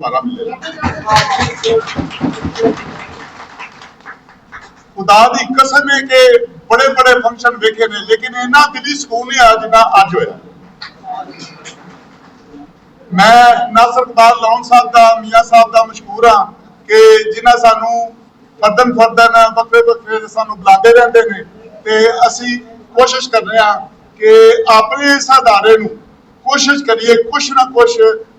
हुलारा मिलेगा। खुदा दी कसम है कि बड़े बड़े फंक्शन वेखे ने, लेकिन इन्ना दिली सुकून नहीं आया जिन्ना अज होया। मैं नासिर इकबाल लौन साहब का, मियाँ साहब का मशहूर हाँ कि जिन्हें सानू फर्दन फर्दन बखरे बखरे सानू बुलाते रहते हैं, तो असी कोशिश कर रहे हैं कि अपने इस अदारे नू कोशिश करिए कुछ ना कुछ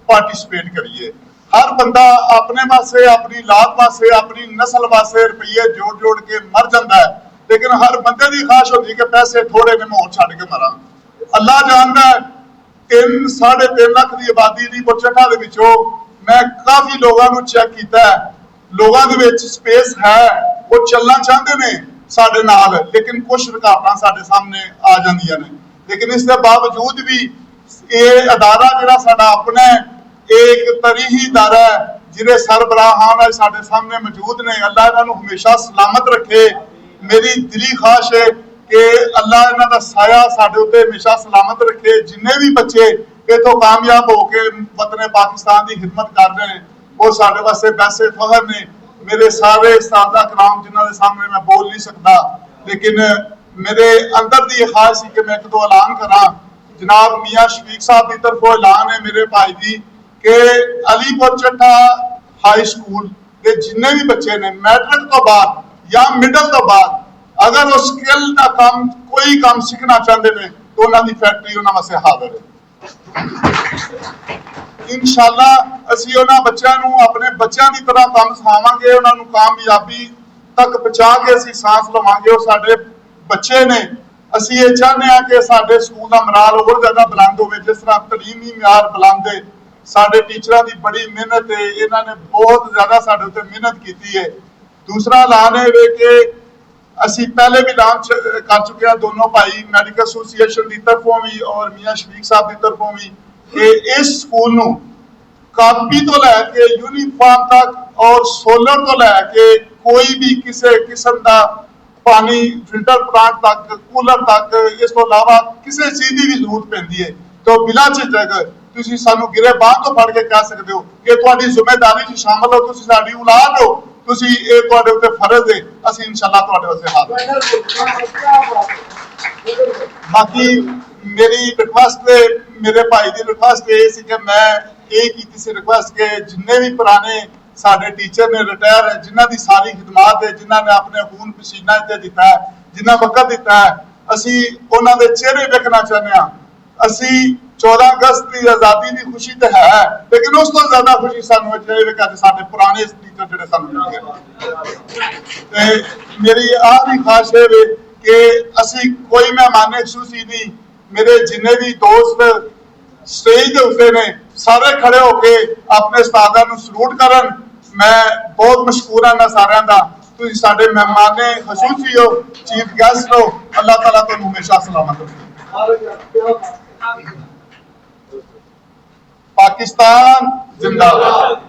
पार्टिसिपेट करिए। हर बंदा अपने वास्ते, अपनी लात वास्ते, अपनी नस्ल वास्ते रुपये जोड़ जोड़ के मर जाता है, लेकिन हर बंदे की ख्वाहिश होती है कि पैसे थोड़े ने मैं और छड़ के मरा। अल्लाह जानता है 3-3.5 लाख की आबादी की बुरचठा दे विचों मैं काफ़ी लोगों को चेक किया है, लोगों के विच स्पेस है, वो चलना चाहते हैं साडे नाल, लेकिन कुछ रुकावटां साडे सामने आ जांदियां ने। लेकिन इसके बावजूद भी ये अदारा जिहड़ा साडा अपना एक तरीही अदारा है, जिहदे सरबराहान अज साडे सामने मौजूद ने। अल्लाह इन्हां हमेशा सलामत रखे। मेरी दिली ख्वाहिश है कि अल्लाह इन्हां दा साया साडे उत्ते हमेशा सलामत रखे। जिन्ने भी बच्चे इथों कामयाब होकर वतन पाकिस्तान की खिदमत कर रहे हैं, वो साडे वास्ते वैसे फखर ने। मेरे सारे उस्तादा कराम जिन्हों के सामने मैं बोल नहीं सकता, लेकिन मेरे अंदर की ख्वाहिश है कि मैं एक दो ऐलान करा। जनाब मियाँ शफीक साहब की तरफों ऐलान है मेरे भाई जी कि अलीपुर चट्टा हाई स्कूल के जिन्ने भी बच्चे ने मैट्रिक तो बाद या मिडल तो बाद अगर वो स्किल का काम कोई काम सीखना चाहते हैं तो उन्होंने फैक्ट्री उन्होंने वास्ते हाजिर है। इंशाअल्लाह असी उन्होंने बच्चों को अपने बच्चों की तरह काम सिखावांगे, उन्होंने कामयाबी तक पहुंचा के असी सांस लवांगे। और साडे बच्चे ने असी ये चाहते हैं कि साडे स्कूल का मराल और ज्यादा बुलंद हो, जिस तरह तलीमी म्यार बुलंद है। साडे टीचरों की बड़ी मेहनत है, इन्होंने बहुत ज्यादा साडे उत्ते मेहनत की है। दूसरा ऐलान है कि असी पहले भी ऐलान कर चुके हैं, दोनों भाई मैडिकल एसोसीएशन की तरफों भी और मियाँ शफीक साहब की तरफों भी, कि इस स्कूल नू कापी तो लैके यूनीफॉर्म तक और सोलर तो लैके कोई भी किसी किस्म का पानी फिल्टर प्लांट तक, कूलर तक, इस तो अलावा किसी चीज़ की भी जरूरत पैंदी है तो बिना झिझक तुसीं सानू गिरे बांह तो फड़ के कह सकते हो कि तुहाडी जिम्मेदारी च शामिल हो, तुसीं साडी औलाद हो, तुसीं ये तुहाडे उत्ते फर्ज है। असीं इंशाअल्लाह तुहाडे वास्ते हाज़र। बाकी मेरी रिक्वेस्ट है, मेरे भाई की रिक्वेस्ट ये सी कि मैं ये की सी रिक्वेस्ट के जिन्ने भी पुराने साडे टीचर ने रिटायर है, जिन्हां दी सारी खिदमात है, जिन्हां ने अपने खून पसीना इत्ते दिता है, जिन्हां वक्त दिता है, असी उन्हां दे चेहरे देखना चाहते हैं। असी 14 अगस्त की आज़ादी की खुशी तो है, लेकिन उस तो ज्यादा खुशी सानू साडे पुराने टीचर जिहड़े सानू मिल गए। मेरी आखिरी ख्वाहिश है कि असी कोई मेहमान खसूसी नहीं, मेरे जिन्ने भी दोस्त स्टेज के उत्ते ने सारे खड़े होके अपने उस्तादां नूं सलूट करन। मैं बहुत मशहूर हाँ सारिਆਂ ਦਾ। तुसीं साडे मेहमान खसूसी हो, चीफ गेस्ट हो। अल्लाह ताला तुहानूं हमेशा सलामत रखे। पाकिस्तान जिंदाबाद।